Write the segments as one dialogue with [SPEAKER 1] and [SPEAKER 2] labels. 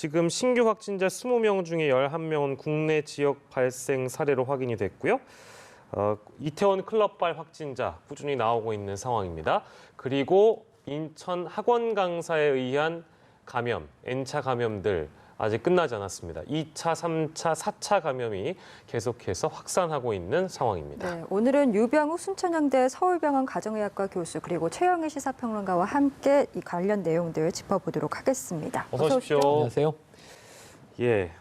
[SPEAKER 1] 지금 신규 확진자 20명 중에 11명은 국내 지역 발생 사례로 확인이 됐고요. 이태원 클럽발 확진자 꾸준히 나오고 있는 상황입니다. 그리고 인천 학원 강사에 의한 감염, N차 감염들 아직 끝나지 않았습니다. 2차, 3차, 4차 감염이 계속해서 확산하고 있는 상황입니다.
[SPEAKER 2] 네, 오늘은 유병욱 순천향대 서울병원 가정의학과 교수 그리고 최영희 시사평론가와 함께 이 관련 내용들 짚어보도록 하겠습니다.
[SPEAKER 1] 어서 오십시오.
[SPEAKER 3] 안녕하세요.
[SPEAKER 1] 예,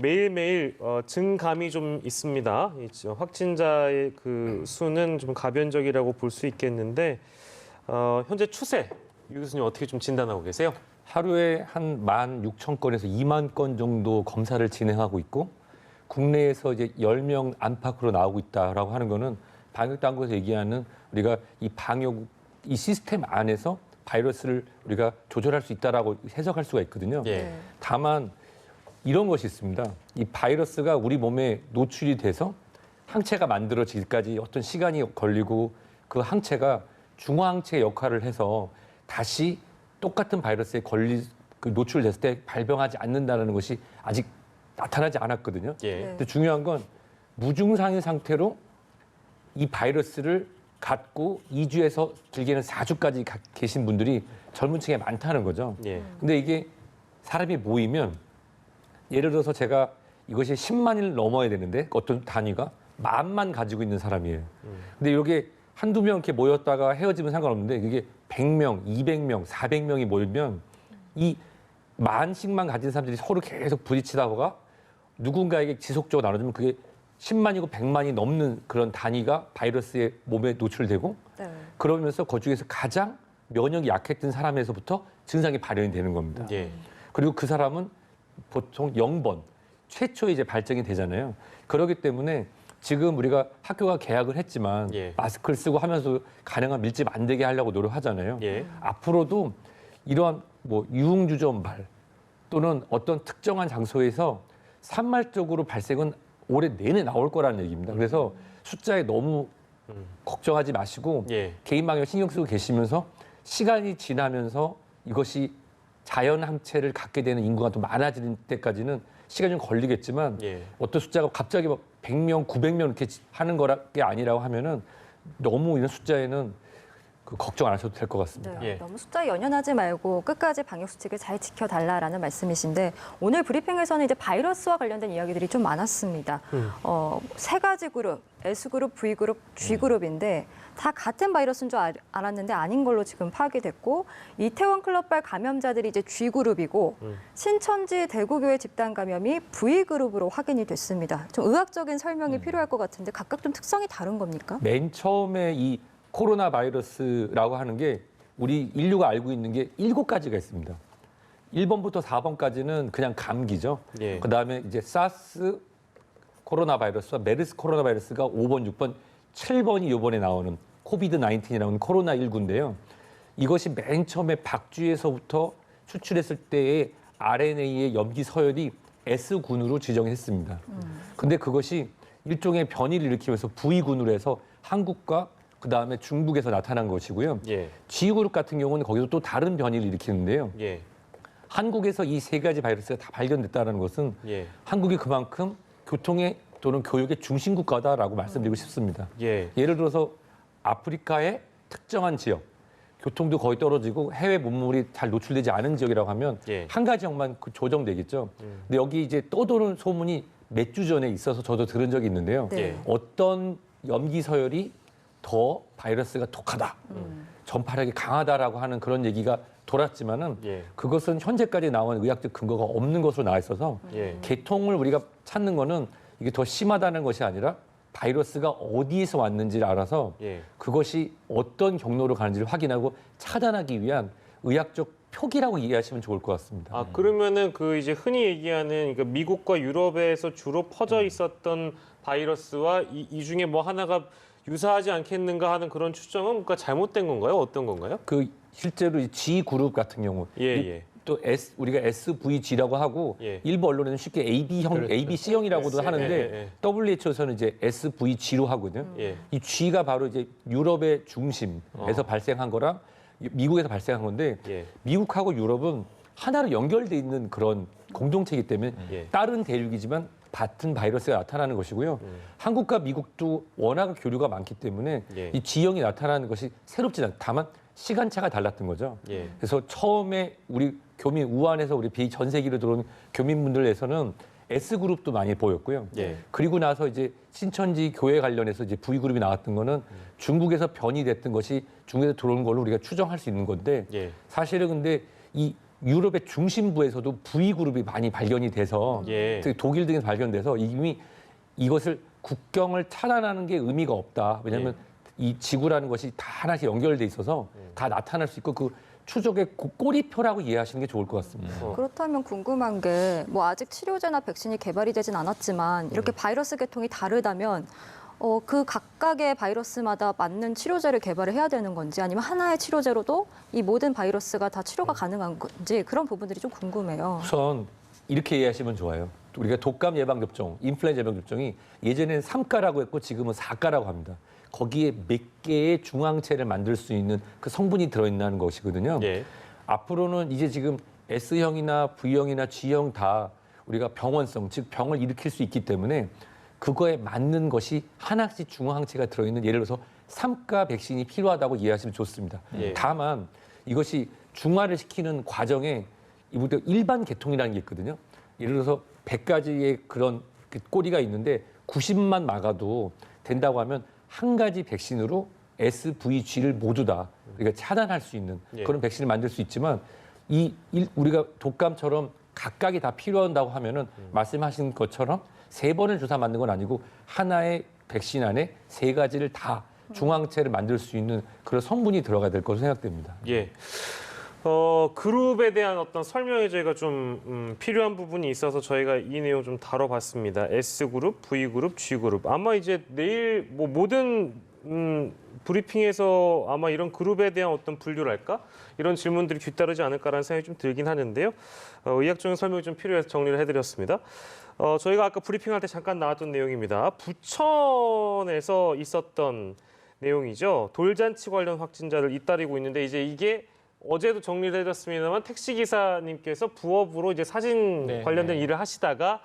[SPEAKER 1] 매일매일 증감이 좀 있습니다. 확진자의 그 수는 좀 가변적이라고 볼 수 있겠는데 현재 추세, 유 교수님 어떻게 좀 진단하고 계세요?
[SPEAKER 3] 하루에 한 16,000건에서 2만 건 정도 검사를 진행하고 있고 국내에서 이제 10명 안팎으로 나오고 있다라고 하는 거는 방역당국에서 얘기하는 우리가 이 방역 이 시스템 안에서 바이러스를 우리가 조절할 수 있다라고 해석할 수가 있거든요.
[SPEAKER 1] 예.
[SPEAKER 3] 다만 이런 것이 있습니다. 이 바이러스가 우리 몸에 노출이 돼서 항체가 만들어지기까지 어떤 시간이 걸리고 그 항체가 중화항체 역할을 해서 다시 똑같은 바이러스에 노출됐을 때 발병하지 않는다는 것이 아직 나타나지 않았거든요.
[SPEAKER 1] 예.
[SPEAKER 3] 근데 중요한 건 무증상인 상태로 이 바이러스를 갖고 2주에서 길게는 4주까지 계신 분들이 젊은 층에 많다는 거죠.
[SPEAKER 1] 예.
[SPEAKER 3] 근데 이게 사람이 모이면 예를 들어서 제가 이것이 10만을 넘어야 되는데 어떤 단위가 10,000만 가지고 있는 사람이에요. 근데 이렇게 한두 명 이렇게 모였다가 헤어지면 상관없는데 그게 100명, 200명, 400명이 모이면 이 10,000씩만 가진 사람들이 서로 계속 부딪히다가 누군가에게 지속적으로 나눠주면 그게 10만이고 100만이 넘는 그런 단위가 바이러스의 몸에 노출되고
[SPEAKER 2] 네.
[SPEAKER 3] 그러면서 그중에서 가장 면역이 약했던 사람에서부터 증상이 발현이 되는 겁니다.
[SPEAKER 1] 예.
[SPEAKER 3] 그리고 그 사람은 보통 0번, 최초에 이제 발정이 되잖아요. 그렇기 때문에 지금 우리가 학교가 개학을 했지만
[SPEAKER 1] 예.
[SPEAKER 3] 마스크를 쓰고 하면서 가능한 밀집 안 되게 하려고 노력하잖아요.
[SPEAKER 1] 예.
[SPEAKER 3] 앞으로도 이러한 뭐 유흥주점발 또는 어떤 특정한 장소에서 산말적으로 발생은 올해 내내 나올 거라는 얘기입니다. 그래서 숫자에 너무 걱정하지 마시고
[SPEAKER 1] 예.
[SPEAKER 3] 개인 방역 신경 쓰고 계시면서 시간이 지나면서 이것이 자연 항체를 갖게 되는 인구가 더 많아지는 때까지는 시간이 좀 걸리겠지만
[SPEAKER 1] 예.
[SPEAKER 3] 어떤 숫자가 갑자기 막 100명, 900명 이렇게 하는 게 아니라고 하면은 너무 이런 숫자에는 걱정 안 하셔도 될 것 같습니다.
[SPEAKER 2] 네,
[SPEAKER 1] 예.
[SPEAKER 2] 너무 숫자에 연연하지 말고 끝까지 방역 수칙을 잘 지켜달라라는 말씀이신데 오늘 브리핑에서는 이제 바이러스와 관련된 이야기들이 좀 많았습니다. 세 가지 그룹, S그룹, V그룹, G그룹인데 다 같은 바이러스인 줄 알았는데 아닌 걸로 지금 파악이 됐고 이태원 클럽발 감염자들이 이제 G그룹이고 신천지 대구교회 집단 감염이 V그룹으로 확인이 됐습니다. 좀 의학적인 설명이 필요할 것 같은데 각각 좀 특성이 다른 겁니까?
[SPEAKER 3] 맨 처음에 이 코로나 바이러스라고 하는 게 우리 인류가 알고 있는 게 7가지가 있습니다. 1번부터 4번까지는 그냥 감기죠.
[SPEAKER 1] 예.
[SPEAKER 3] 그다음에 이제 사스 코로나 바이러스와 메르스 코로나 바이러스가 5번, 6번, 7번이 이번에 나오는 코비드 19이라는 코로나19인데요. 이것이 맨 처음에 박쥐에서부터 추출했을 때의 RNA의 염기 서열이 S군으로 지정했습니다. 근데 그것이 일종의 변이를 일으키면서 V군으로 해서 한국과 그다음에 중국에서 나타난 것이고요.
[SPEAKER 1] 예.
[SPEAKER 3] G그룹 같은 경우는 거기서 또 다른 변이를 일으키는데요.
[SPEAKER 1] 예.
[SPEAKER 3] 한국에서 이 3가지 바이러스가 다 발견됐다는 것은
[SPEAKER 1] 예.
[SPEAKER 3] 한국이 그만큼 교통의 또는 교육의 중심국가다라고 말씀드리고 싶습니다.
[SPEAKER 1] 예.
[SPEAKER 3] 예를 들어서 아프리카의 특정한 지역, 교통도 거의 떨어지고 해외 문물이 잘 노출되지 않은 지역이라고 하면
[SPEAKER 1] 예.
[SPEAKER 3] 한 가지역만 조정되겠죠. 근데 여기 이제 떠도는 소문이 몇 주 전에 있어서 저도 들은 적이 있는데요.
[SPEAKER 2] 네.
[SPEAKER 1] 예.
[SPEAKER 3] 어떤 염기 서열이 더 바이러스가 독하다, 전파력이 강하다라고 하는 그런 얘기가 돌았지만은
[SPEAKER 1] 예.
[SPEAKER 3] 그것은 현재까지 나온 의학적 근거가 없는 것으로 나와 있어서
[SPEAKER 1] 예.
[SPEAKER 3] 개통을 우리가 찾는 거는 이게 더 심하다는 것이 아니라 바이러스가 어디에서 왔는지를 알아서
[SPEAKER 1] 예.
[SPEAKER 3] 그것이 어떤 경로로 가는지를 확인하고 차단하기 위한 의학적 표기라고 이해하시면 좋을 것 같습니다.
[SPEAKER 1] 아, 그러면은 그 이제 흔히 얘기하는 그 미국과 유럽에서 주로 퍼져 있었던 바이러스와 이 중에 뭐 하나가 유사하지 않겠는가 하는 그런 추정은 그러니까 잘못된 건가요? 어떤 건가요?
[SPEAKER 3] 그 실제로 이 G 그룹 같은 경우
[SPEAKER 1] 예, 예.
[SPEAKER 3] 또 우리가 SVG라고 하고
[SPEAKER 1] 예.
[SPEAKER 3] 일부 언론에는 쉽게 AB형,
[SPEAKER 1] 그렇죠.
[SPEAKER 3] ABC형이라고도
[SPEAKER 1] 예,
[SPEAKER 3] 하는데
[SPEAKER 1] 예, 예.
[SPEAKER 3] WHO에서는 이제 SVG로 하거든요.
[SPEAKER 1] 예.
[SPEAKER 3] 이 G가 바로 이제 유럽의 중심에서 발생한 거랑 미국에서 발생한 건데
[SPEAKER 1] 예.
[SPEAKER 3] 미국하고 유럽은 하나로 연결돼 있는 그런 공동체이기 때문에
[SPEAKER 1] 예.
[SPEAKER 3] 다른 대륙이지만 같은 바이러스가 나타나는 것이고요. 한국과 미국도 워낙 교류가 많기 때문에
[SPEAKER 1] 예.
[SPEAKER 3] 이 지형이 나타나는 것이 새롭지 않다. 다만 시간차가 달랐던 거죠.
[SPEAKER 1] 예.
[SPEAKER 3] 그래서 처음에 우리 교민 우한에서 우리 전 세계로 들어온 교민분들에서는 S그룹도 많이 보였고요.
[SPEAKER 1] 예.
[SPEAKER 3] 그리고 나서 이제 신천지 교회 관련해서 이제 V그룹이 나왔던 거는 중국에서 변이 됐던 것이 중국에서 들어오는 걸로 우리가 추정할 수 있는 건데
[SPEAKER 1] 예.
[SPEAKER 3] 사실은 근데 이 유럽의 중심부에서도 V그룹이 많이 발견이 돼서
[SPEAKER 1] 예.
[SPEAKER 3] 특히 독일 등에서 발견돼서 이미 이것을 국경을 차단하는 게 의미가 없다. 왜냐하면 이 지구라는 것이 다 하나씩 연결돼 있어서 다 나타날 수 있고 그 추적의 꼬리표라고 이해하시는 게 좋을 것 같습니다.
[SPEAKER 2] 그렇다면 궁금한 게 뭐 아직 치료제나 백신이 개발이 되진 않았지만 이렇게 바이러스 계통이 다르다면 그 각각의 바이러스마다 맞는 치료제를 개발을 해야 되는 건지 아니면 하나의 치료제로도 이 모든 바이러스가 다 치료가 가능한 건지 그런 부분들이 좀 궁금해요.
[SPEAKER 3] 우선 이렇게 이해하시면 좋아요. 우리가 독감 예방접종, 인플루엔자 예방접종이 예전에는 3가라고 했고 지금은 4가라고 합니다. 거기에 몇 개의 중앙체를 만들 수 있는 그 성분이 들어있는 것이거든요.
[SPEAKER 1] 예.
[SPEAKER 3] 앞으로는 이제 지금 S형이나 V형이나 G형 다 우리가 병원성, 즉 병을 일으킬 수 있기 때문에 그거에 맞는 것이 하나씩 중앙체가 들어있는 예를 들어서 3가 백신이 필요하다고 이해하시면 좋습니다.
[SPEAKER 1] 예.
[SPEAKER 3] 다만 이것이 중화를 시키는 과정에 이분들 일반 계통이라는 게 있거든요. 예를 들어서 100가지의 그런 꼬리가 있는데 90만 막아도 된다고 하면 한 가지 백신으로 S, V, G를 모두 다 우리가 차단할 수 있는
[SPEAKER 1] 예.
[SPEAKER 3] 그런 백신을 만들 수 있지만 우리가 독감처럼 각각이 다 필요한다고 하면은 말씀하신 것처럼 3번을 주사 맞는 건 아니고 하나의 백신 안에 3가지를 다 중앙체를 만들 수 있는 그런 성분이 들어가야 될 것으로 생각됩니다.
[SPEAKER 1] 예. 그룹에 대한 어떤 설명이 저희가 좀 필요한 부분이 있어서 저희가 이 내용 좀 다뤄봤습니다. S그룹, V그룹, G그룹. 아마 이제 내일 뭐 모든 브리핑에서 아마 이런 그룹에 대한 어떤 분류랄까? 이런 질문들이 뒤따르지 않을까라는 생각이 좀 들긴 하는데요. 의학적인 설명이 좀 필요해서 정리를 해드렸습니다. 저희가 아까 브리핑할 때 잠깐 나왔던 내용입니다. 부천에서 있었던 내용이죠. 돌잔치 관련 확진자를 잇따르고 있는데 이제 이게 어제도 정리를 해드렸습니다만 택시기사님께서 부업으로 이제 사진
[SPEAKER 4] 네,
[SPEAKER 1] 관련된
[SPEAKER 4] 네.
[SPEAKER 1] 일을 하시다가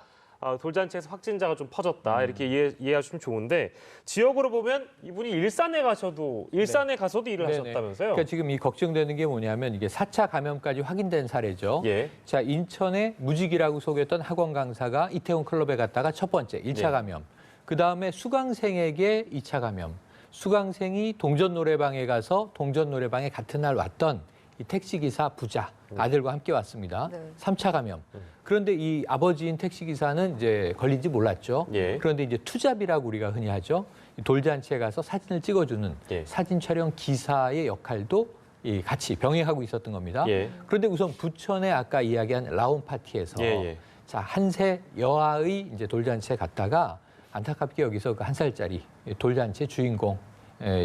[SPEAKER 1] 돌잔치에서 확진자가 좀 퍼졌다 이렇게 이해하시면 좋은데 지역으로 보면 이분이 일산에 가서도 일을
[SPEAKER 4] 네네.
[SPEAKER 1] 하셨다면서요?
[SPEAKER 4] 그러니까 지금 이 걱정되는 게 뭐냐면 이게 4차 감염까지 확인된 사례죠.
[SPEAKER 1] 예.
[SPEAKER 4] 자, 인천에 무직이라고 소개했던 학원 강사가 이태원 클럽에 갔다가 첫 번째 1차
[SPEAKER 1] 예.
[SPEAKER 4] 감염. 그다음에 수강생에게 2차 감염. 수강생이 동전 노래방에 가서 동전 노래방에 같은 날 왔던 이 택시기사 부자 아들과 함께 왔습니다.
[SPEAKER 2] 네.
[SPEAKER 4] 3차 감염. 그런데 이 아버지인 택시기사는 이제 걸린지 몰랐죠.
[SPEAKER 1] 예.
[SPEAKER 4] 그런데 이제 투잡이라고 우리가 흔히 하죠. 이 돌잔치에 가서 사진을 찍어주는
[SPEAKER 1] 예.
[SPEAKER 4] 사진 촬영 기사의 역할도 이 같이 병행하고 있었던 겁니다.
[SPEAKER 1] 예.
[SPEAKER 4] 그런데 우선 부천에 아까 이야기한 라운 파티에서
[SPEAKER 1] 예.
[SPEAKER 4] 자, 한세 여아의 이제 돌잔치에 갔다가 안타깝게 여기서 그 1살짜리 돌잔치의 주인공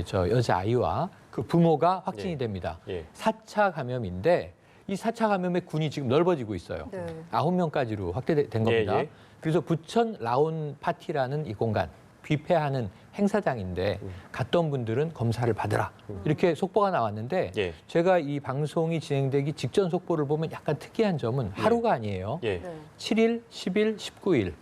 [SPEAKER 4] 저 여자아이와 그 부모가 확진이
[SPEAKER 1] 예.
[SPEAKER 4] 됩니다.
[SPEAKER 1] 예.
[SPEAKER 4] 4차 감염인데 이 4차 감염의 군이 지금 넓어지고 있어요.
[SPEAKER 2] 네.
[SPEAKER 4] 9명까지로 확대된 겁니다.
[SPEAKER 1] 예.
[SPEAKER 4] 그래서 부천 라온 파티라는 이 공간 뷔페하는 행사장인데 갔던 분들은 검사를 받으라 이렇게 속보가 나왔는데
[SPEAKER 1] 예.
[SPEAKER 4] 제가 이 방송이 진행되기 직전 속보를 보면 약간 특이한 점은 하루가 아니에요.
[SPEAKER 1] 예.
[SPEAKER 2] 네.
[SPEAKER 4] 7일, 10일, 19일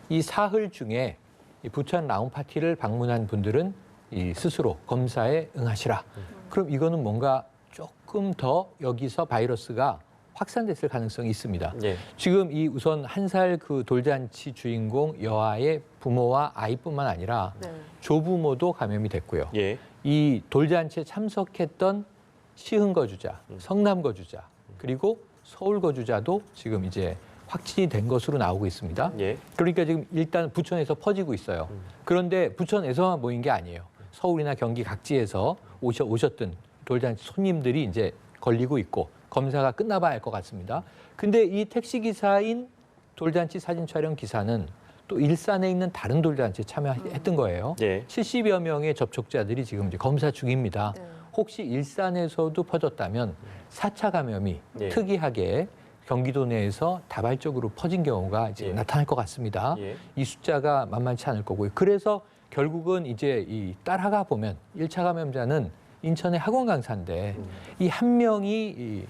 [SPEAKER 4] 이 사흘 중에 이 부천 라운 파티를 방문한 분들은 이 스스로 검사에 응하시라. 그럼 이거는 뭔가 조금 더 여기서 바이러스가 확산됐을 가능성이 있습니다.
[SPEAKER 1] 예.
[SPEAKER 4] 지금 이 우선 1살 그 돌잔치 주인공 여아의 부모와 아이뿐만 아니라
[SPEAKER 2] 네.
[SPEAKER 4] 조부모도 감염이 됐고요.
[SPEAKER 1] 예.
[SPEAKER 4] 이 돌잔치에 참석했던 시흥 거주자, 성남 거주자, 그리고 서울 거주자도 지금 이제 확진이 된 것으로 나오고 있습니다.
[SPEAKER 1] 예.
[SPEAKER 4] 그러니까 지금 일단 부천에서 퍼지고 있어요. 그런데 부천에서만 모인 게 아니에요. 서울이나 경기 각지에서 오셨던 돌잔치 손님들이 이제 걸리고 있고 검사가 끝나봐야 할 것 같습니다. 근데 이 택시기사인 돌잔치 사진 촬영 기사는 또 일산에 있는 다른 돌잔치에 참여했던 거예요.
[SPEAKER 1] 예.
[SPEAKER 4] 70여 명의 접촉자들이 지금 이제 검사 중입니다.
[SPEAKER 2] 네.
[SPEAKER 4] 혹시 일산에서도 퍼졌다면 4차 감염이
[SPEAKER 1] 예.
[SPEAKER 4] 특이하게 경기도 내에서 다발적으로 퍼진 경우가 이제
[SPEAKER 1] 예.
[SPEAKER 4] 나타날 것 같습니다.
[SPEAKER 1] 예.
[SPEAKER 4] 이 숫자가 만만치 않을 거고요. 그래서 결국은 이제 이 따라가 보면 1차 감염자는 인천의 학원 강사인데 이 한 명이 이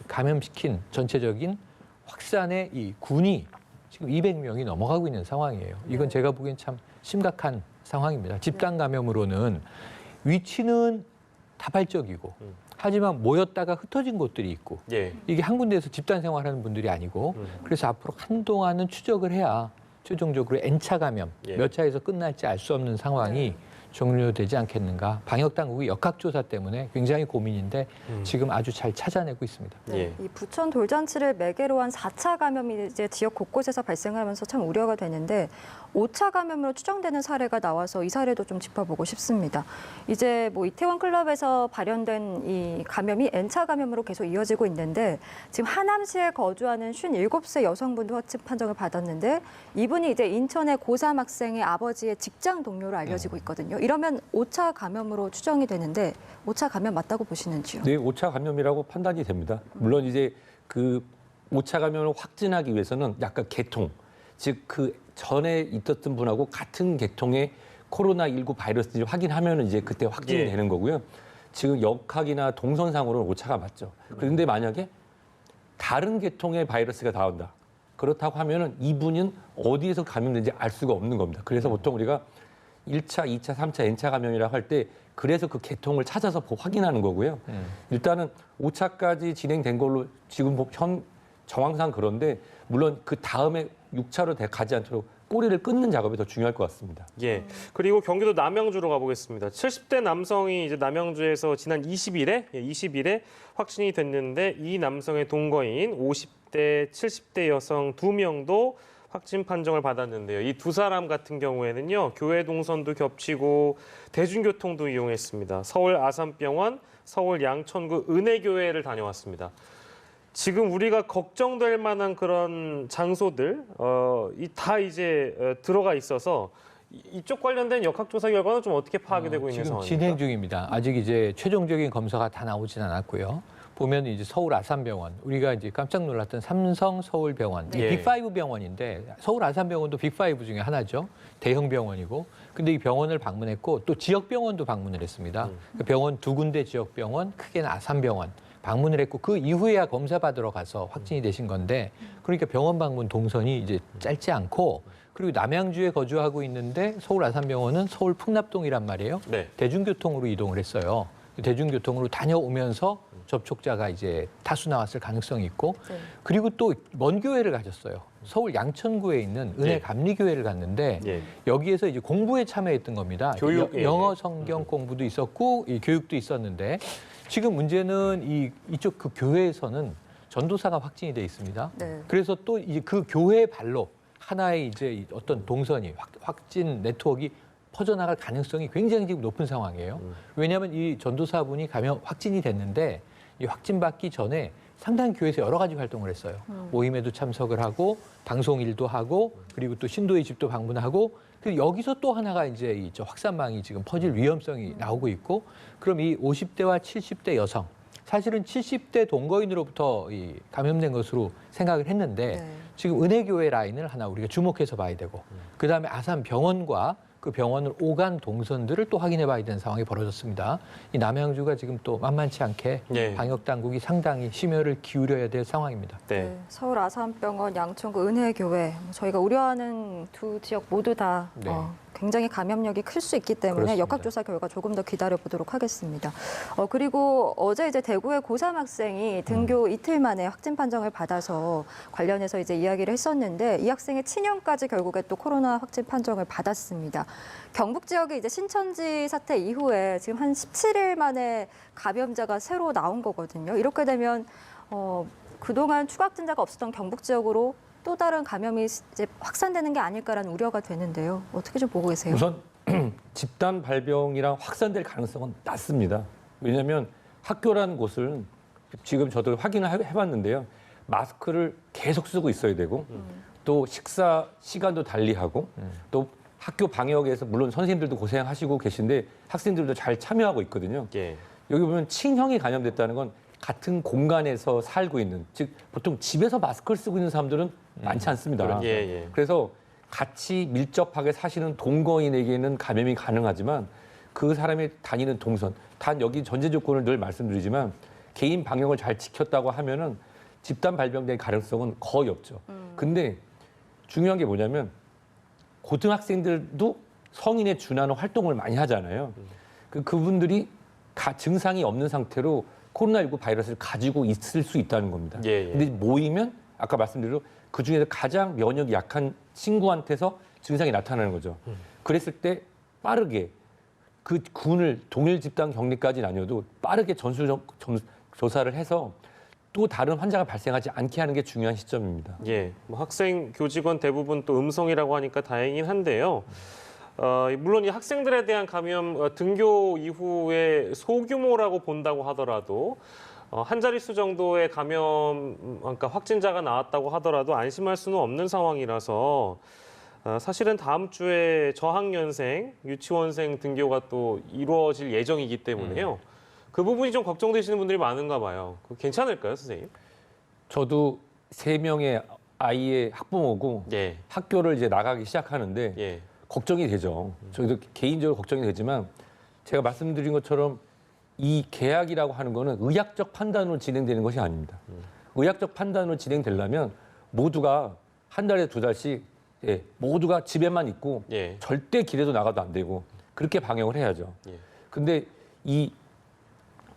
[SPEAKER 4] 감염시킨 전체적인 확산의 이 군이 지금 200명이 넘어가고 있는 상황이에요. 이건 제가 보기엔 참 심각한 상황입니다. 집단 감염으로는 위치는 다발적이고 하지만 모였다가 흩어진 곳들이 있고
[SPEAKER 1] 예.
[SPEAKER 4] 이게 한 군데에서 집단 생활하는 분들이 아니고 그래서 앞으로 한동안은 추적을 해야 최종적으로 N차 감염
[SPEAKER 1] 예.
[SPEAKER 4] 몇 차에서 끝날지 알 수 없는 상황이 종료되지 않겠는가. 방역당국이 역학조사 때문에 굉장히 고민인데 지금 아주 잘 찾아내고 있습니다.
[SPEAKER 1] 예.
[SPEAKER 2] 이 부천 돌잔치를 매개로 한 4차 감염이 이제 지역 곳곳에서 발생하면서 참 우려가 되는데 5차 감염으로 추정되는 사례가 나와서 이 사례도 좀 짚어보고 싶습니다. 이제 뭐 이태원 클럽에서 발현된 이 감염이 N차 감염으로 계속 이어지고 있는데 지금 하남시에 거주하는 57세 여성분도 확진 판정을 받았는데 이분이 이제 인천의 고3 학생의 아버지의 직장 동료로 알려지고 있거든요. 이러면 5차 감염으로 추정이 되는데 5차 감염 맞다고 보시는지요?
[SPEAKER 3] 네, 5차 감염이라고 판단이 됩니다. 물론 이제 그 5차 감염을 확진하기 위해서는 약간 계통, 즉 그 전에 있었던 분하고 같은 계통의 코로나19 바이러스를 확인하면 이제 그때 확진이
[SPEAKER 1] 예.
[SPEAKER 3] 되는 거고요. 지금 역학이나 동선상으로는 5차가 맞죠. 그런데 만약에 다른 계통의 바이러스가 나온다. 그렇다고 하면은 이분은 어디에서 감염된지 알 수가 없는 겁니다. 그래서 보통 우리가 1차, 2차, 3차, N차 감염이라고 할 때 그래서 그 계통을 찾아서 확인하는 거고요. 일단은 5차까지 진행된 걸로 지금 현 정황상 그런데 물론 그 다음에 6차로 가지 않도록 꼬리를 끊는 작업이 더 중요할 것 같습니다.
[SPEAKER 1] 예. 그리고 경기도 남양주로 가보겠습니다. 70대 남성이 이제 남양주에서 지난 20일에 확진이 됐는데 이 남성의 동거인 50대, 70대 여성 2명도 확진 판정을 받았는데요. 이 두 사람 같은 경우에는요, 교회 동선도 겹치고 대중교통도 이용했습니다. 서울 아산병원, 서울 양천구 은혜교회를 다녀왔습니다. 지금 우리가 걱정될 만한 그런 장소들 다 이제 들어가 있어서 이쪽 관련된 역학조사 결과는 좀 어떻게 파악이 되고 있는
[SPEAKER 4] 지금
[SPEAKER 1] 상황입니까?
[SPEAKER 4] 진행 중입니다. 아직 이제 최종적인 검사가 다 나오진 않았고요. 보면 이제 서울 아산병원, 우리가 이제 깜짝 놀랐던 삼성 서울병원, 이
[SPEAKER 1] 예.
[SPEAKER 4] 빅5 병원인데 서울 아산병원도 빅5 중에 하나죠. 대형 병원이고. 근데 이 병원을 방문했고 또 지역 병원도 방문을 했습니다. 그 병원 두 군데 지역 병원, 크게는 아산병원 방문을 했고 그 이후에야 검사 받으러 가서 확진이 되신 건데 그러니까 병원 방문 동선이 이제 짧지 않고 그리고 남양주에 거주하고 있는데 서울 아산병원은 서울 풍납동이란 말이에요.
[SPEAKER 1] 네.
[SPEAKER 4] 대중교통으로 이동을 했어요. 대중교통으로 다녀오면서 접촉자가 이제 다수 나왔을 가능성이 있고
[SPEAKER 2] 네.
[SPEAKER 4] 그리고 또 먼 교회를 가셨어요. 서울 양천구에 있는 은혜 감리교회를 갔는데
[SPEAKER 1] 예.
[SPEAKER 4] 여기에서 이제 공부에 참여했던 겁니다.
[SPEAKER 1] 교육, 예.
[SPEAKER 4] 영어 성경 공부도 있었고 이 교육도 있었는데 지금 문제는 이쪽 그 교회에서는 전도사가 확진이 돼 있습니다.
[SPEAKER 2] 네.
[SPEAKER 4] 그래서 또 이제 그 교회 발로 하나의 이제 어떤 동선이 확진 네트워크가 퍼져나갈 가능성이 굉장히 지금 높은 상황이에요. 왜냐하면 이 전도사분이 확진이 됐는데 이 확진받기 전에 상당히 교회에서 여러 가지 활동을 했어요. 모임에도 참석을 하고 방송 일도 하고 그리고 또 신도의 집도 방문하고 그리고 여기서 또 하나가 이제 이 확산망이 지금 퍼질 위험성이 나오고 있고 그럼 이 50대와 70대 여성 사실은 70대 동거인으로부터 감염된 것으로 생각을 했는데
[SPEAKER 2] 네.
[SPEAKER 4] 지금 은혜교회 라인을 하나 우리가 주목해서 봐야 되고 그다음에 아산병원과 그 병원을 오간 동선들을 또 확인해 봐야 되는 상황이 벌어졌습니다. 이 남양주가 지금 또 만만치 않게
[SPEAKER 1] 네.
[SPEAKER 4] 방역 당국이 상당히 심혈을 기울여야 될 상황입니다.
[SPEAKER 1] 네.
[SPEAKER 2] 네, 서울 아산병원, 양천구 은혜교회 저희가 우려하는 두 지역 모두 다
[SPEAKER 4] 네.
[SPEAKER 2] 굉장히 감염력이 클 수 있기 때문에
[SPEAKER 4] 그렇습니다.
[SPEAKER 2] 역학조사 결과 조금 더 기다려 보도록 하겠습니다. 그리고 어제 이제 대구의 고3 학생이 등교 이틀 만에 확진 판정을 받아서 관련해서 이제 이야기를 했었는데 이 학생의 친형까지 결국에 또 코로나 확진 판정을 받았습니다. 경북 지역의 이제 신천지 사태 이후에 지금 한 17일 만에 감염자가 새로 나온 거거든요. 이렇게 되면 그동안 추가 확진자가 없었던 경북 지역으로 또 다른 감염이 이제 확산되는 게 아닐까라는 우려가 되는데요. 어떻게 좀 보고 계세요?
[SPEAKER 3] 우선 집단 발병이랑 확산될 가능성은 낮습니다. 왜냐하면 학교라는 곳은 지금 저도 확인을 해봤는데요. 마스크를 계속 쓰고 있어야 되고 또 식사 시간도 달리하고 또 학교 방역에서 물론 선생님들도 고생하시고 계신데 학생들도 잘 참여하고 있거든요.
[SPEAKER 1] 예.
[SPEAKER 3] 여기 보면 친형이 감염됐다는 건 같은 공간에서 살고 있는 즉 보통 집에서 마스크를 쓰고 있는 사람들은 많지 않습니다.
[SPEAKER 1] 예, 예.
[SPEAKER 3] 그래서 같이 밀접하게 사시는 동거인에게는 감염이 가능하지만 그 사람이 다니는 동선 단 여기 전제 조건을 늘 말씀드리지만 개인 방역을 잘 지켰다고 하면은 집단 발병될 가능성은 거의 없죠. 근데 중요한 게 뭐냐면 고등학생들도 성인에 준하는 활동을 많이 하잖아요. 그분들이 증상이 없는 상태로 코로나19 바이러스를 가지고 있을 수 있다는 겁니다.
[SPEAKER 1] 예, 예.
[SPEAKER 3] 근데 모이면 아까 말씀드린 대로 그중에서 가장 면역이 약한 친구한테서 증상이 나타나는 거죠. 그랬을 때 빠르게 그 군을 동일 집단 격리까지는 아니어도 빠르게 조사를 해서 또 다른 환자가 발생하지 않게 하는 게 중요한 시점입니다.
[SPEAKER 1] 예, 뭐 학생, 교직원 대부분 또 음성이라고 하니까 다행이긴 한데요. 물론 이 학생들에 대한 감염 등교 이후에 소규모라고 본다고 하더라도 한 자릿수 정도의 감염, 그러니까 확진자가 나왔다고 하더라도 안심할 수는 없는 상황이라서 사실은 다음 주에 저학년생, 유치원생 등교가 또 이루어질 예정이기 때문에요. 그 부분이 좀 걱정되시는 분들이 많은가 봐요. 괜찮을까요, 선생님?
[SPEAKER 3] 저도 3명의 아이의 학부모고
[SPEAKER 1] 예,
[SPEAKER 3] 학교를 이제 나가기 시작하는데
[SPEAKER 1] 예,
[SPEAKER 3] 걱정이 되죠. 저희도 개인적으로 걱정이 되지만 제가 말씀드린 것처럼 이 계약이라고 하는 거는 의학적 판단으로 진행되는 것이 아닙니다. 의학적 판단으로 진행되려면 모두가 한 달에 2달씩 모두가 집에만 있고
[SPEAKER 1] 예,
[SPEAKER 3] 절대 길에도 나가도 안 되고 그렇게 방역을 해야죠.
[SPEAKER 1] 예.
[SPEAKER 3] 근데 이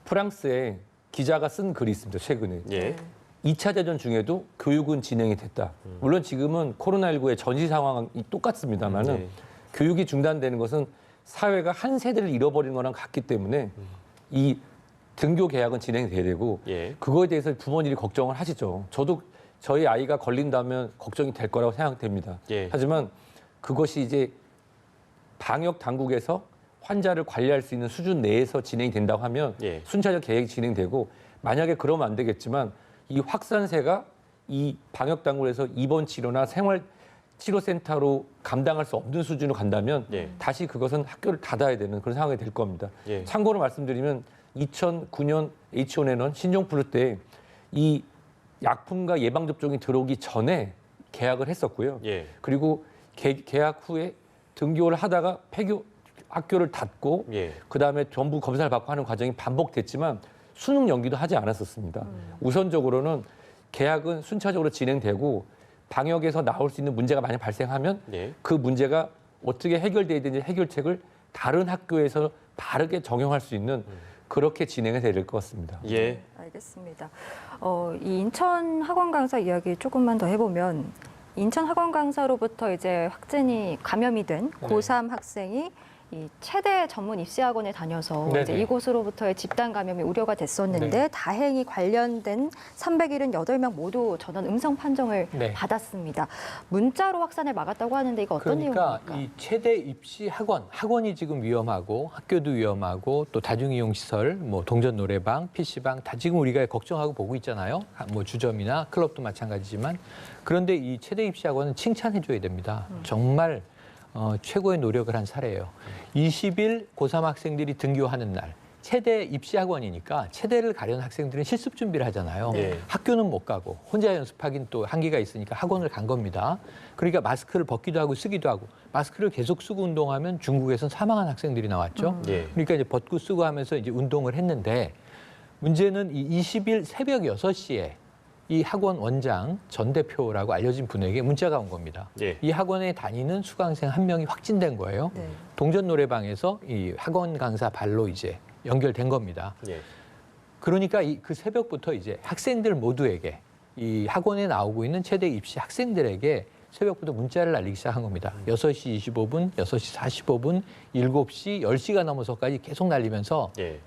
[SPEAKER 3] 프랑스에 기자가 쓴 글이 있습니다. 최근에.
[SPEAKER 1] 예.
[SPEAKER 3] 2차 대전 중에도 교육은 진행이 됐다. 물론 지금은 코로나19의 전시 상황이 똑같습니다만은
[SPEAKER 1] 네.
[SPEAKER 3] 교육이 중단되는 것은 사회가 한 세대를 잃어버리는 거랑 같기 때문에 이 등교 계약은 진행돼야 되고
[SPEAKER 1] 예.
[SPEAKER 3] 그거에 대해서 부모님이 걱정을 하시죠. 저도 저희 아이가 걸린다면 걱정이 될 거라고 생각됩니다.
[SPEAKER 1] 예.
[SPEAKER 3] 하지만 그것이 이제 방역 당국에서 환자를 관리할 수 있는 수준 내에서 진행이 된다고 하면
[SPEAKER 1] 예.
[SPEAKER 3] 순차적 계획이 진행되고 만약에 그러면 안 되겠지만 이 확산세가 이 방역 당국에서 입원 치료나 생활 치료센터로 감당할 수 없는 수준으로 간다면
[SPEAKER 1] 예.
[SPEAKER 3] 다시 그것은 학교를 닫아야 되는 그런 상황이 될 겁니다.
[SPEAKER 1] 예.
[SPEAKER 3] 참고로 말씀드리면 2009년 H1N1 신종플루 때 이 약품과 예방접종이 들어오기 전에 계약을 했었고요.
[SPEAKER 1] 예.
[SPEAKER 3] 그리고 계약 후에 등교를 하다가 학교를 닫고
[SPEAKER 1] 예.
[SPEAKER 3] 그다음에 전부 검사를 받고 하는 과정이 반복됐지만 수능 연기도 하지 않았었습니다. 우선적으로는 계약은 순차적으로 진행되고 방역에서 나올 수 있는 문제가 만약 발생하면
[SPEAKER 1] 예.
[SPEAKER 3] 그 문제가 어떻게 해결돼야 되는지 해결책을 다른 학교에서 바르게 적용할 수 있는 그렇게 진행이 돼야 될 것 같습니다.
[SPEAKER 1] 예.
[SPEAKER 2] 알겠습니다. 이 인천 학원 강사 이야기 조금만 더 해보면 인천 학원 강사로부터 이제 확진이 감염이 된 고3 학생이 이 체대 전문 입시학원에 다녀서
[SPEAKER 3] 네네.
[SPEAKER 2] 이제 이곳으로부터의 집단 감염이 우려가 됐었는데
[SPEAKER 3] 네.
[SPEAKER 2] 다행히 관련된 378명 모두 전원 음성 판정을
[SPEAKER 4] 네.
[SPEAKER 2] 받았습니다. 문자로 확산을 막았다고 하는데 이거 어떤
[SPEAKER 4] 그러니까
[SPEAKER 2] 내용입니까?
[SPEAKER 4] 이 최대 입시 학원이 지금 위험하고 학교도 위험하고 또 다중이용 시설, 뭐 동전 노래방, PC방 다 지금 우리가 걱정하고 보고 있잖아요. 뭐 주점이나 클럽도 마찬가지지만 그런데 이 최대 입시 학원은 칭찬해줘야 됩니다. 정말 최고의 노력을 한 사례예요. 20일 고3 학생들이 등교하는 날 체대 입시학원이니까 체대를 가려는 학생들은 실습 준비를 하잖아요.
[SPEAKER 1] 네.
[SPEAKER 4] 학교는 못 가고 혼자 연습하긴 또 한계가 있으니까 학원을 간 겁니다. 그러니까 마스크를 벗기도 하고 쓰기도 하고 마스크를 계속 쓰고 운동하면 중국에선 사망한 학생들이 나왔죠.
[SPEAKER 1] 예.
[SPEAKER 4] 그러니까 이제 벗고 쓰고 하면서 이제 운동을 했는데 문제는 이 20일 새벽 6시에 이 학원 원장 전 대표라고 알려진 분에게 문자가 온 겁니다.
[SPEAKER 1] 예.
[SPEAKER 4] 이 학원에 다니는 수강생 한 명이 확진된 거예요.
[SPEAKER 2] 네.
[SPEAKER 4] 동전 노래방에서 이 학원 강사 발로 이제 연결된 겁니다.
[SPEAKER 1] 예.
[SPEAKER 4] 그러니까 그 새벽부터 이제 학생들 모두에게 이 학원에 나오고 있는 최대 입시 학생들에게 새벽부터 문자를 날리기 시작한 겁니다. 6시 25분, 6시 45분, 7시, 10시가 넘어서까지 계속 날리면서
[SPEAKER 1] 예.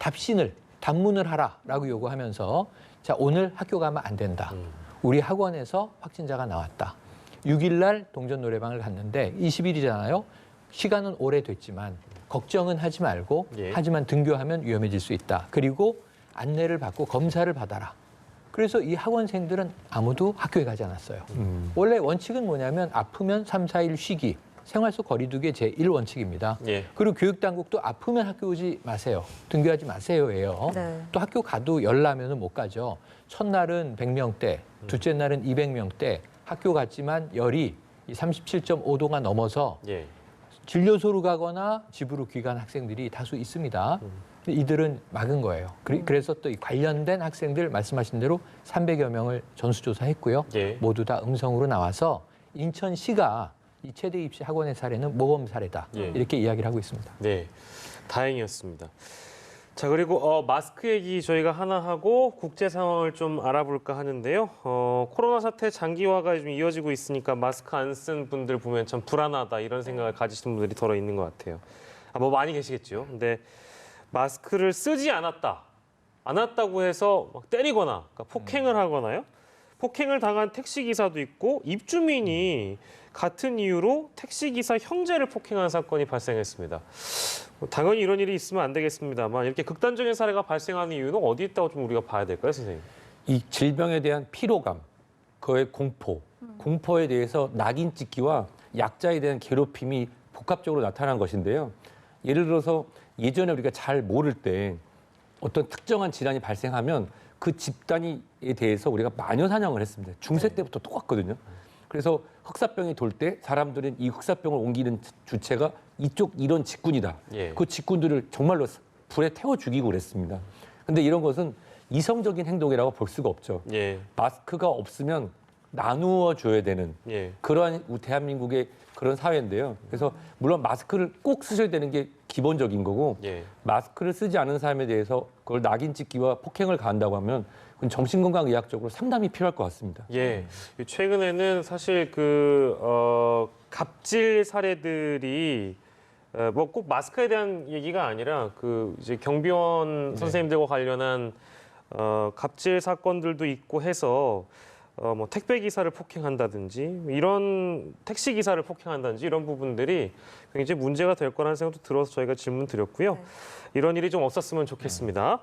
[SPEAKER 4] 단문을 하라라고 요구하면서 자, 오늘 학교 가면 안 된다. 우리 학원에서 확진자가 나왔다. 6일 날 동전 노래방을 갔는데 20일이잖아요. 시간은 오래됐지만 걱정은 하지 말고
[SPEAKER 1] 예.
[SPEAKER 4] 하지만 등교하면 위험해질 수 있다. 그리고 안내를 받고 검사를 받아라. 그래서 이 학원생들은 아무도 학교에 가지 않았어요. 원래 원칙은 뭐냐면 아프면 3, 4일 쉬기. 생활 속 거리두기 제1원칙입니다.
[SPEAKER 1] 예.
[SPEAKER 4] 그리고 교육당국도 아프면 학교 오지 마세요. 등교하지 마세요예요.
[SPEAKER 2] 네.
[SPEAKER 4] 또 학교 가도 열 나면은 못 가죠. 첫날은 100명대, 둘째 날은 200명대. 학교 갔지만 열이 37.5도가 넘어서
[SPEAKER 1] 예.
[SPEAKER 4] 진료소로 가거나 집으로 귀가한 학생들이 다수 있습니다. 이들은 막은 거예요. 그래서 또 이 관련된 학생들 말씀하신 대로 300여 명을 전수조사했고요.
[SPEAKER 1] 예.
[SPEAKER 4] 모두 다 음성으로 나와서 인천시가 이 최대 입시 학원의 사례는 모범 사례다.
[SPEAKER 1] 예.
[SPEAKER 4] 이렇게 이야기를 하고 있습니다.
[SPEAKER 1] 네, 다행이었습니다. 자, 그리고 마스크 얘기 저희가 하나 하고 국제 상황을 좀 알아볼까 하는데요. 코로나 사태 장기화가 좀 이어지고 있으니까 마스크 안 쓴 분들 보면 참 불안하다 이런 생각을 가지시는 분들이 더러 있는 것 같아요. 뭐 많이 계시겠죠. 근데 마스크를 쓰지 않았다고 해서 막 때리거나 그러니까 폭행을 하거나요. 폭행을 당한 택시기사도 있고 입주민이 같은 이유로 택시기사 형제를 폭행한 사건이 발생했습니다. 당연히 이런 일이 있으면 안 되겠습니다만 이렇게 극단적인 사례가 발생하는 이유는 어디 있다고 좀 우리가 봐야 될까요, 선생님?
[SPEAKER 3] 이 질병에 대한 피로감, 그의 공포에 대해서 낙인 찍기와 약자에 대한 괴롭힘이 복합적으로 나타난 것인데요. 예를 들어서 예전에 우리가 잘 모를 때 어떤 특정한 질환이 발생하면 그 집단에 대해서 우리가 마녀 사냥을 했습니다. 중세 때부터 똑같거든요. 그래서 흑사병이 돌 때 사람들은 이 흑사병을 옮기는 주체가 이쪽 이런 직군이다.
[SPEAKER 1] 예.
[SPEAKER 3] 그 직군들을 정말로 불에 태워 죽이고 그랬습니다. 근데 이런 것은 이성적인 행동이라고 볼 수가 없죠.
[SPEAKER 1] 예.
[SPEAKER 3] 마스크가 없으면 나누어 줘야 되는
[SPEAKER 1] 예.
[SPEAKER 3] 그러한 대한민국의 그런 사회인데요. 그래서 물론 마스크를 꼭 쓰셔야 되는 게 기본적인 거고
[SPEAKER 1] 예.
[SPEAKER 3] 마스크를 쓰지 않은 사람에 대해서 그걸 낙인 찍기와 폭행을 가한다고 하면 그건 정신건강의학적으로 상담이 필요할 것 같습니다.
[SPEAKER 1] 예. 최근에는 사실 갑질 사례들이 뭐 꼭 마스크에 대한 얘기가 아니라 이제 경비원 선생님들과 관련한 갑질 사건들도 있고 해서 뭐 택배 기사를 폭행한다든지 이런 택시 기사를 폭행한다든지 이런 부분들이 굉장히 문제가 될 거라는 생각도 들어서 저희가 질문 드렸고요.
[SPEAKER 2] 네.
[SPEAKER 1] 이런 일이 좀 없었으면 좋겠습니다.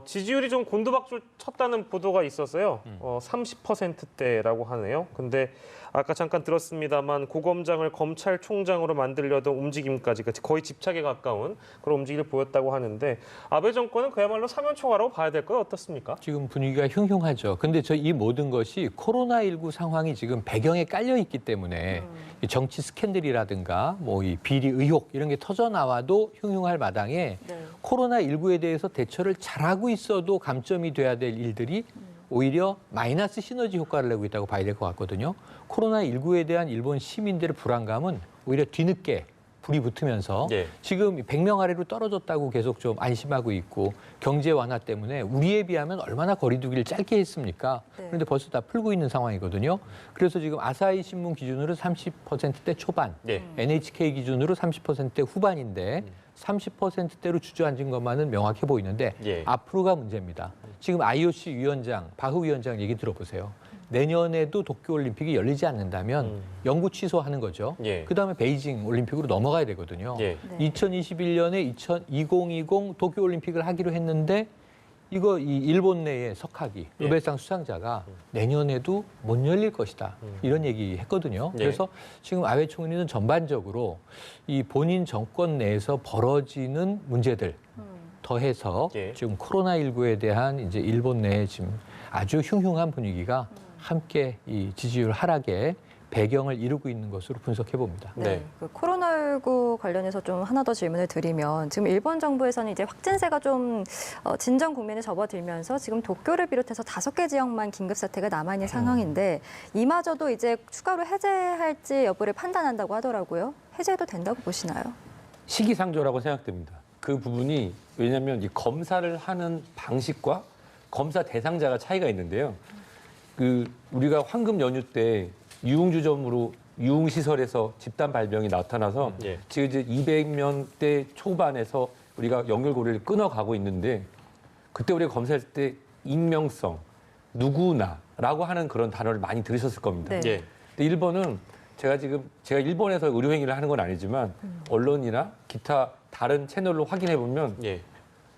[SPEAKER 1] 지지율이 좀 곤두박질 쳤다는 보도가 있었어요. 30%대라고 하네요. 근데 아까 잠깐 들었습니다만 고검장을 검찰총장으로 만들려던 움직임까지 거의 집착에 가까운 그런 움직임을 보였다고 하는데 아베 정권은 그야말로 사면초가라고 봐야 될까요? 어떻습니까?
[SPEAKER 4] 지금 분위기가 흉흉하죠. 근데 이 모든 것이 코로나19 상황이 지금 배경에 깔려 있기 때문에 이 정치 스캔들이라든가 뭐 이 비리 의혹 이런 게 터져 나와도 흉흉할 마당에
[SPEAKER 2] 네.
[SPEAKER 4] 코로나19에 대해서 대처를 잘하고 있어도 감점이 돼야 될 일들이 오히려 마이너스 시너지 효과를 내고 있다고 봐야 될 것 같거든요. 코로나19에 대한 일본 시민들의 불안감은 오히려 뒤늦게 불이 붙으면서
[SPEAKER 1] 예.
[SPEAKER 4] 지금 100명 아래로 떨어졌다고 계속 좀 안심하고 있고 경제 완화 때문에 우리에 비하면 얼마나 거리두기를 짧게 했습니까?
[SPEAKER 2] 네.
[SPEAKER 4] 그런데 벌써 다 풀고 있는 상황이거든요. 그래서 지금 아사히 신문 기준으로 30%대 초반,
[SPEAKER 1] 예.
[SPEAKER 4] NHK 기준으로 30%대 후반인데 30%대로 주저앉은 것만은 명확해 보이는데
[SPEAKER 1] 예.
[SPEAKER 4] 앞으로가 문제입니다. 지금 IOC 위원장, 바흐 위원장 얘기 들어보세요. 내년에도 도쿄올림픽이 열리지 않는다면 영구 취소하는 거죠.
[SPEAKER 1] 예.
[SPEAKER 4] 그다음에 베이징 올림픽으로 넘어가야 되거든요.
[SPEAKER 1] 예.
[SPEAKER 2] 네.
[SPEAKER 4] 2021년에 2020 도쿄올림픽을 하기로 했는데 이 일본 내의 석학이
[SPEAKER 1] 예.
[SPEAKER 4] 노벨상 수상자가 내년에도 못 열릴 것이다. 이런 얘기 했거든요.
[SPEAKER 1] 예.
[SPEAKER 4] 그래서 지금 아베 총리는 전반적으로 이 본인 정권 내에서 벌어지는 문제들 더해서
[SPEAKER 1] 예.
[SPEAKER 4] 지금 코로나19에 대한 이제 일본 내에 지금 아주 흉흉한 분위기가 함께 이 지지율 하락에 배경을 이루고 있는 것으로 분석해 봅니다.
[SPEAKER 2] 네.
[SPEAKER 1] 네.
[SPEAKER 2] 코로나19 관련해서 좀 하나 더 질문을 드리면 지금 일본 정부에서는 이제 확진세가 좀 진정 국면에 접어들면서 지금 도쿄를 비롯해서 5개 지역만 긴급 사태가 남아 있는 상황인데 이마저도 이제 추가로 해제할지 여부를 판단한다고 하더라고요. 해제해도 된다고 보시나요?
[SPEAKER 3] 시기상조라고 생각됩니다. 그 부분이 왜냐하면 이 검사를 하는 방식과 검사 대상자가 차이가 있는데요. 우리가 황금 연휴 때 유흥주점으로 유흥시설에서 집단 발병이 나타나서
[SPEAKER 1] 예.
[SPEAKER 3] 지금 이제 200명대 초반에서 우리가 연결고리를 끊어가고 있는데 그때 우리가 검사했을 때 익명성, 누구나라고 하는 그런 단어를 많이 들으셨을 겁니다.
[SPEAKER 2] 네.
[SPEAKER 1] 예.
[SPEAKER 3] 근데 일본은 제가 일본에서 의료행위를 하는 건 아니지만 언론이나 기타 다른 채널로 확인해 보면
[SPEAKER 1] 예.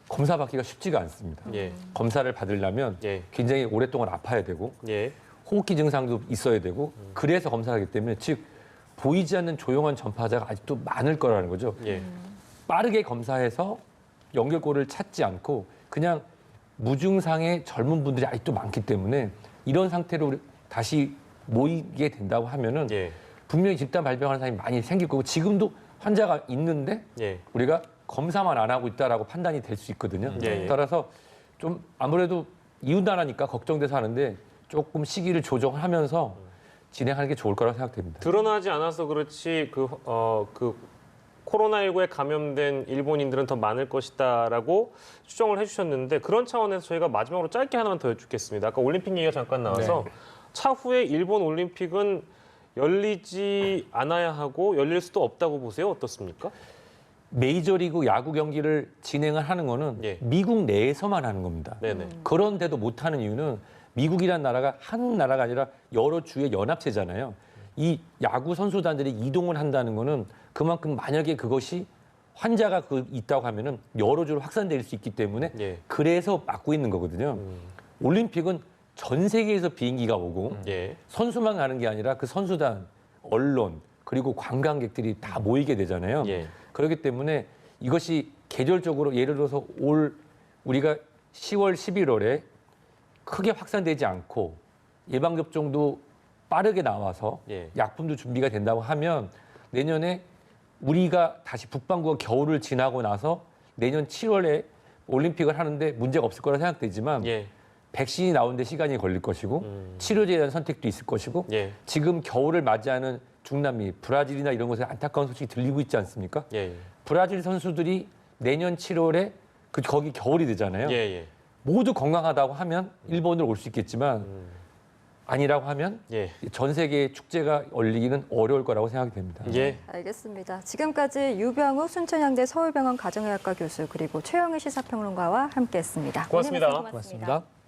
[SPEAKER 3] 검사 받기가 쉽지가 않습니다.
[SPEAKER 1] 예.
[SPEAKER 3] 검사를 받으려면
[SPEAKER 1] 예.
[SPEAKER 3] 굉장히 오랫동안 아파야 되고
[SPEAKER 1] 예.
[SPEAKER 3] 호흡기 증상도 있어야 되고 그래서 검사를 하기 때문에 즉 보이지 않는 조용한 전파자가 아직도 많을 거라는 거죠.
[SPEAKER 1] 예.
[SPEAKER 3] 빠르게 검사해서 연결고리를 찾지 않고 그냥 무증상의 젊은 분들이 아직도 많기 때문에 이런 상태로 다시 모이게 된다고 하면은
[SPEAKER 1] 예.
[SPEAKER 3] 분명히 집단 발병하는 사람이 많이 생길 거고 지금도 환자가 있는데
[SPEAKER 1] 예.
[SPEAKER 3] 우리가 검사만 안 하고 있다라고 판단이 될 수 있거든요.
[SPEAKER 1] 예, 예.
[SPEAKER 3] 따라서 좀 아무래도 이웃나라니까 걱정돼서 하는데 조금 시기를 조정하면서 진행하는 게 좋을 거라고 생각됩니다.
[SPEAKER 1] 드러나지 않아서 그렇지 그 코로나19에 감염된 일본인들은 더 많을 것이다라고 추정을 해주셨는데 그런 차원에서 저희가 마지막으로 짧게 하나만 더 여쭙겠습니다. 아까 올림픽 얘기가 잠깐 나와서 차후에 일본 올림픽은 열리지 않아야 하고 열릴 수도 없다고 보세요? 어떻습니까?
[SPEAKER 3] 메이저리그 야구 경기를 진행을 하는 거는
[SPEAKER 1] 예.
[SPEAKER 3] 미국 내에서만 하는 겁니다.
[SPEAKER 1] 네네.
[SPEAKER 3] 그런데도 못하는 이유는 미국이란 나라가 한 나라가 아니라 여러 주의 연합체잖아요. 이 야구 선수단들이 이동을 한다는 거는 그만큼 만약에 그것이 환자가 있다고 하면은 여러 주로 확산될 수 있기 때문에
[SPEAKER 1] 예.
[SPEAKER 3] 그래서 막고 있는 거거든요. 올림픽은 전 세계에서 비행기가 오고
[SPEAKER 1] 예.
[SPEAKER 3] 선수만 가는 게 아니라 그 선수단, 언론, 그리고 관광객들이 다 모이게 되잖아요.
[SPEAKER 1] 예.
[SPEAKER 3] 그렇기 때문에 이것이 계절적으로 예를 들어서 우리가 10월, 11월에 크게 확산되지 않고 예방접종도 빠르게 나와서
[SPEAKER 1] 예.
[SPEAKER 3] 약품도 준비가 된다고 하면 내년에 우리가 다시 북반구가 겨울을 지나고 나서 내년 7월에 올림픽을 하는데 문제가 없을 거라 생각되지만
[SPEAKER 1] 예.
[SPEAKER 3] 백신이 나오는데 시간이 걸릴 것이고 치료제에 대한 선택도 있을 것이고
[SPEAKER 1] 예.
[SPEAKER 3] 지금 겨울을 맞이하는 중남미, 브라질이나 이런 곳에 안타까운 소식이 들리고 있지 않습니까?
[SPEAKER 1] 예.
[SPEAKER 3] 브라질 선수들이 내년 7월에 거기 겨울이 되잖아요.
[SPEAKER 1] 예. 예.
[SPEAKER 3] 모두 건강하다고 하면 일본으로 올 수 있겠지만 아니라고 하면
[SPEAKER 1] 예.
[SPEAKER 3] 전 세계 축제가 열리기는 어려울 거라고 생각이 됩니다.
[SPEAKER 1] 예.
[SPEAKER 2] 알겠습니다. 지금까지 유병우 순천향대 서울병원 가정의학과 교수 그리고 최영일 시사평론가와 함께했습니다.
[SPEAKER 1] 고맙습니다.
[SPEAKER 2] 오늘 말씀 고맙습니다.
[SPEAKER 4] 고맙습니다.